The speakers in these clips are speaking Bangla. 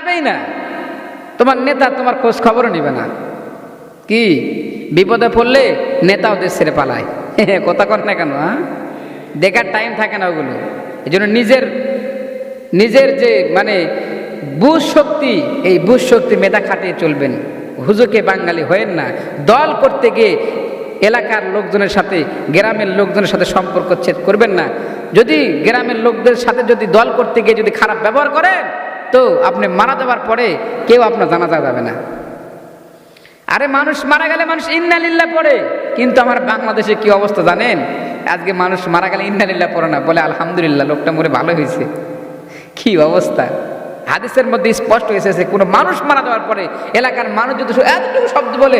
আসবেই না, তোমার নেতা তোমার খোঁজ খবরও নিবে না। কি বিপদে পড়লে নেতাও দেশ ছেড়ে পালায়, কথা কর না কেন? দেখার টাইম থাকে না ওগুলো। এই জন্য নিজের যে মানে বুঝ শক্তি, এই বুঝ শক্তি মেধা খাটিয়ে চলবেন। হুজুকে বাঙালি হয়েন না। দল করতে গিয়ে এলাকার লোকজনের সাথে, গ্রামের লোকজনের সাথে সম্পর্ক ছেদ করবেন না। যদি গ্রামের লোকদের সাথে যদি দল করতে গিয়ে যদি খারাপ ব্যবহার করেন, তো আপনি মারা যাওয়ার পরে কেউ আপনার জানাজা যাবে না। আরে মানুষ মারা গেলে মানুষ ইন্না লিল্লাহ পড়ে, কিন্তু আমার বাংলাদেশে কি অবস্থা জানেন? আজকে মানুষ মারা গেলে ইন্না লিল্লাহ পড়ে না, বলে আলহামদুলিল্লাহ লোকটা মরে ভালো হয়েছে। কি অবস্থা! হাদিসের মধ্যে স্পষ্ট এসেছে, কোনো মানুষ মারা যাওয়ার পরে এলাকার মানুষ যদি এতটুকু শব্দ বলে,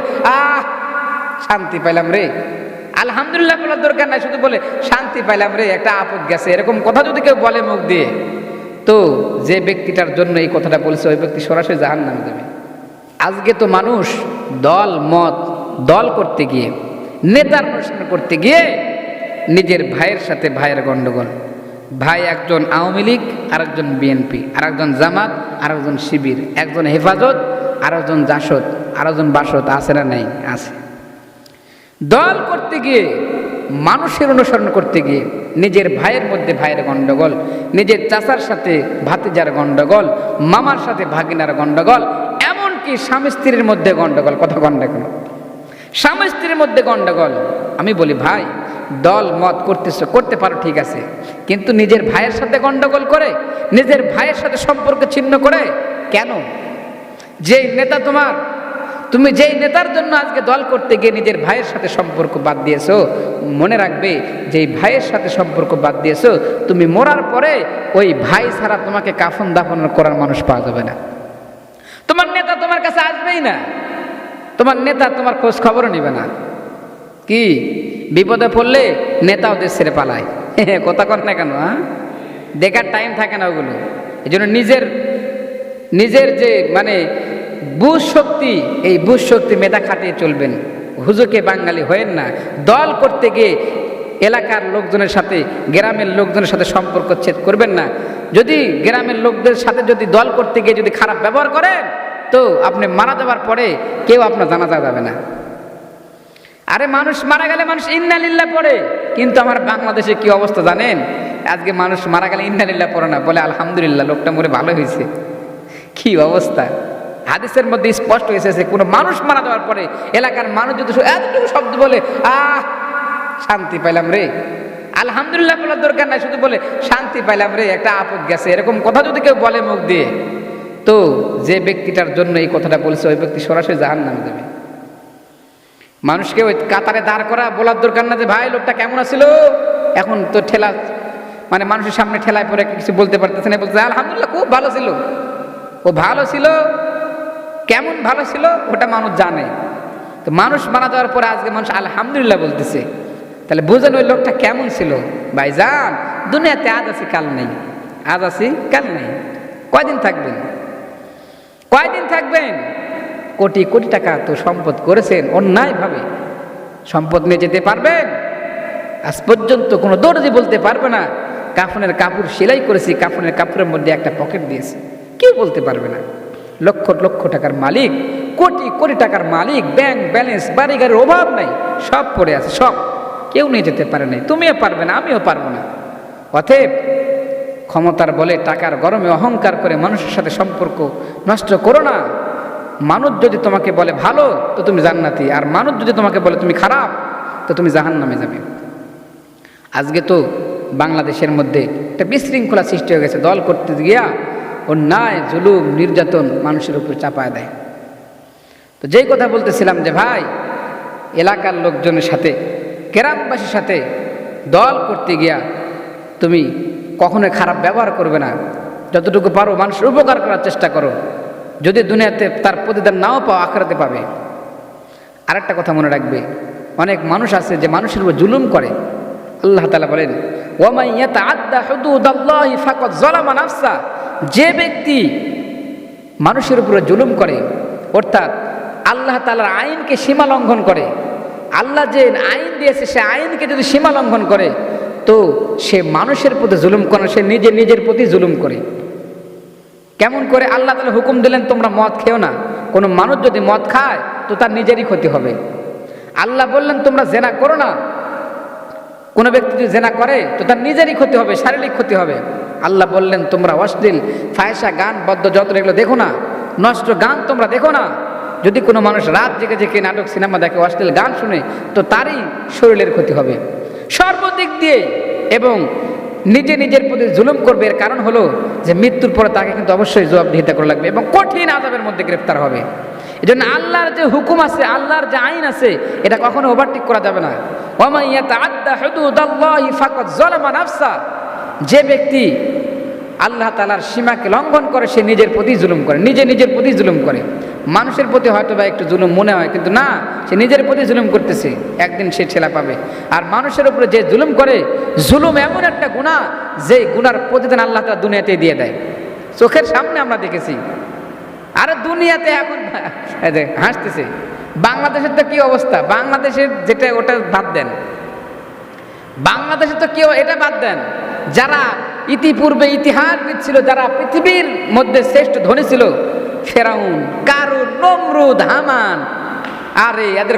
শান্তি পাইলাম রে, আলহামদুলিল্লাহ বলার দরকার নাই, শুধু বলে শান্তি পাইলাম রে, একটা আপদ গেছে, এরকম কথা যদি কেউ বলে মুখ দিয়ে, তো যে ব্যক্তিটার জন্য এই কথাটা বলছে ওই ব্যক্তি সরাসরি জাহান্নামে যাবে। আজকে তো মানুষ দল করতে গিয়ে, নেতার অনুসরণ করতে গিয়ে নিজের ভাইয়ের সাথে ভাইয়ের গন্ডগোল। ভাই একজন আওয়ামী লীগ, আরেকজন বিএনপি, আরেকজন জামাত, আরেকজন শিবির, একজন হেফাজত, আরেকজন জাসদ, আরেকজন বাসদ, আছে না নাই? আছে। দল করতে গিয়ে, মানুষের অনুসরণ করতে গিয়ে নিজের ভাইয়ের মধ্যে ভাইয়ের গন্ডগোল, নিজের চাচার সাথে ভাতিজার গন্ডগোল, মামার সাথে ভাগিনার গন্ডগোল, এমনকি স্বামী স্ত্রীর মধ্যে গন্ডগোল। কথা গন্ডগোল, স্বামী স্ত্রীর মধ্যে গন্ডগোল। আমি বলি ভাই, দল মত করতেছো, করতে পারো, ঠিক আছে, কিন্তু নিজের ভাইয়ের সাথে গন্ডগোল করে, নিজের ভাইয়ের সাথে সম্পর্ক ছিন্ন করে কেন? যেই নেতা তুমি যেই নেতার জন্য আজকে দল করতে গিয়ে নিজের ভাইয়ের সাথে সম্পর্ক বাদ দিয়েছো, মনে রাখবে যেই ভাইয়ের সাথে সম্পর্ক বাদ দিয়েছো, তুমি মরার পরে ওই ভাই ছাড়া তোমাকে কাফন দাফন করার মানুষ পাওয়া যাবে না। তোমার নেতা তোমার কাছে আসবেই না, তোমার নেতা তোমার খোঁজ খবরও নিবে না। কি বিপদে পড়লে নেতাও দেশ ছেড়ে পালায়, কথা কর না কেন? দেখার টাইম থাকে না ওগুলো। এই জন্য নিজের যে মানে বুঝ শক্তি, এই বুঝ শক্তি মেধা খাটিয়ে চলবেন। হুজুকে বাঙালি হয়েন না। দল করতে গিয়ে এলাকার লোকজনের সাথে, গ্রামের লোকজনের সাথে সম্পর্ক ছেদ করবেন না। যদি গ্রামের লোকদের সাথে যদি দল করতে গিয়ে যদি খারাপ ব্যবহার করেন, তো আপনি মারা যাওয়ার পরে কেউ আপনার জানাজা যাবে না। আরে মানুষ মারা গেলে মানুষ ইন্না লিল্লাহ পড়ে, কিন্তু আমার বাংলাদেশে কি অবস্থা জানেন? আজকে মানুষ মারা গেলে ইন্না লিল্লাহ পড়ে না, বলে আলহামদুলিল্লাহ লোকটা মরে ভালো হয়েছে। কি অবস্থা! হাদিসের মধ্যে স্পষ্ট এসেছে, কোনো মানুষ মারা যাওয়ার পরে এলাকার মানুষ যদি এতটুকু শব্দ বলে, শান্তি পাইলাম রে, আলহামদুলিল্লাহ বলার দরকার নাই, শুধু বলে শান্তি পাইলাম রে, একটা আপদ গেছে, এরকম কথা যদি কেউ বলে মুখ দিয়ে, তো যে ব্যক্তিটার জন্য এই কথাটা বলছে ওই ব্যক্তি সরাসরি জাহান্নামে যাবে। মানুষকে ওই কাতারে দাঁড় করা বলার দরকার না যে ভাই লোকটা কেমন আছিল। এখন তো ঠেলা, মানে মানুষের সামনে ঠেলায় পরে কিছু বলতে পারতেছে না, বলতে আলহামদুলিল্লাহ খুব ভালো ছিল, ও ভালো ছিল, কেমন ভালো ছিল ওটা মানুষ জানে। তো মানুষ মারা যাওয়ার পরে আজকে মানুষ আলহামদুলিল্লাহ বলতেছে, তাহলে বুঝেন ওই লোকটা কেমন ছিল। ভাইজান, দুনিয়াতে আজ আছি কাল নেই, আজ আছি কাল নেই। কয়দিন থাকবেন? কয়দিন থাকবেন? কোটি কোটি টাকা তো সম্পদ করেছেন, অন্যায়ভাবে সম্পদ নিয়ে যেতে পারবেন? আজ পর্যন্ত কোনো দর্জি বলতে পারবে না কাফনের কাপড় সেলাই করেছি, কাফনের কাপড়ের মধ্যে একটা পকেট দিয়েছে, কেউ বলতে পারবে না। লক্ষ লক্ষ টাকার মালিক, কোটি কোটি টাকার মালিক, ব্যাংক ব্যালেন্স, বাড়ি গাড়ির অভাব নাই, সব পড়ে আছে, সব কেউ নিয়ে যেতে পারে নাই, তুমিও পারবে না, আমিও পারবো না। অতএব ক্ষমতার বলে, টাকার গরমে অহংকার করে মানুষের সাথে সম্পর্ক নষ্ট করো না। মানুষ যদি তোমাকে বলে ভালো, তো তুমি জান্নাতি, আর মানুষ যদি তোমাকে বলে তুমি খারাপ, তো তুমি জাহান্নামে যাবে। আজকে তো বাংলাদেশের মধ্যে একটা বিশৃঙ্খলা সৃষ্টি হয়ে গেছে, দল করতে গিয়া অন্যায়, জুলুম, নির্যাতন মানুষের উপর চাপায় দেয়। তো যেই কথা বলতেছিলাম যে ভাই, এলাকার লোকজনের সাথে, গ্রামবাসীর সাথে দল করতে গিয়া তুমি কখনোই খারাপ ব্যবহার করবে না। যতটুকু পারো মানুষের উপকার করার চেষ্টা করো। যদি দুনিয়াতে তার প্রতিদান নাও পাও, আখিরাতে পাবে। আরেকটা কথা মনে রাখবে, অনেক মানুষ আছে যে মানুষের উপর জুলুম করে। আল্লাহ তাআলা বলেন, ওয়ামান ইয়াতাআদ্দা হুদুদাল্লাহি ফাকাদ যালামা নাফসা। যে ব্যক্তি মানুষের উপরে জুলুম করে, অর্থাৎ আল্লাহ তাআলার আইনকে সীমা লঙ্ঘন করে, আল্লাহ যে আইন দিয়েছে সে আইনকে যদি সীমা লঙ্ঘন করে, তো সে মানুষের প্রতি জুলুম করে, সে নিজের প্রতি জুলুম করে। কেমন করে? আল্লাহ তাআলা হুকুম দিলেন তোমরা মদ খেও না। কোনো মানুষ যদি মদ খায় তো তার নিজেরই ক্ষতি হবে। আল্লাহ বললেন তোমরা জেনা করো না। কোনো ব্যক্তি যদি জেনা করে তো তার নিজেরই ক্ষতি হবে, শারীরিক ক্ষতি হবে। আল্লাহ বললেন তোমরা অশ্লীল ফায়সা গান বদ্ধযন্ত্র এগুলো দেখো না, নষ্ট গান তোমরা দেখো না। যদি কোনো মানুষ রাত জেগে জেগে নাটক সিনেমা দেখে, অশ্লীল গান শুনে, তো তারই শরীরের ক্ষতি হবে সর্বদিক দিয়ে। এবং নিজে নিজের প্রতি জুলুম করবে। এর কারণ হলো যে মৃত্যুর পরে তাকে কিন্তু অবশ্যই জবাবদিহিতা করা লাগবে এবং কঠিন আযাবের মধ্যে গ্রেফতার হবে। এই জন্য আল্লাহর যে হুকুম আছে, আল্লাহর যে আইন আছে, এটা কখনো ওভারটেক করা যাবে না। ওয়া মান ইয়াতাআদ্দা হুদুদাল্লাহি ফাকাদ যালামা নাফসা। যে ব্যক্তি আল্লাহ তাআলার সীমাকে লঙ্ঘন করে সে নিজের প্রতি জুলুম করে, নিজের প্রতি জুলুম করে। মানুষের প্রতি হয়তো বা একটু জুলুম মনে হয়, কিন্তু না, সে নিজের প্রতি জুলুম করতেছে, একদিন সে ছেলা পাবে। আর মানুষের উপরে যে জুলুম করে, জুলুম এমন একটা গুনাহ যে গুনার প্রতিদান আল্লাহ তাআলা দুনিয়াতেই দিয়ে দেয়। চোখের সামনে আমরা দেখেছি। আর দুনিয়াতে এখন হাসতেছে। বাংলাদেশের তো কি অবস্থা, বাংলাদেশের যেটা ওটা বাদ দেন, বাংলাদেশে তো কেউ এটা বাদ দেন, যারা ইতিপূর্বে ইতিহাসবিদ ছিল, যারা পৃথিবীর মধ্যে শ্রেষ্ঠ ধনী ছিল, ফেরাউন, কারুন, নমরুদ, হামান, আরে এদের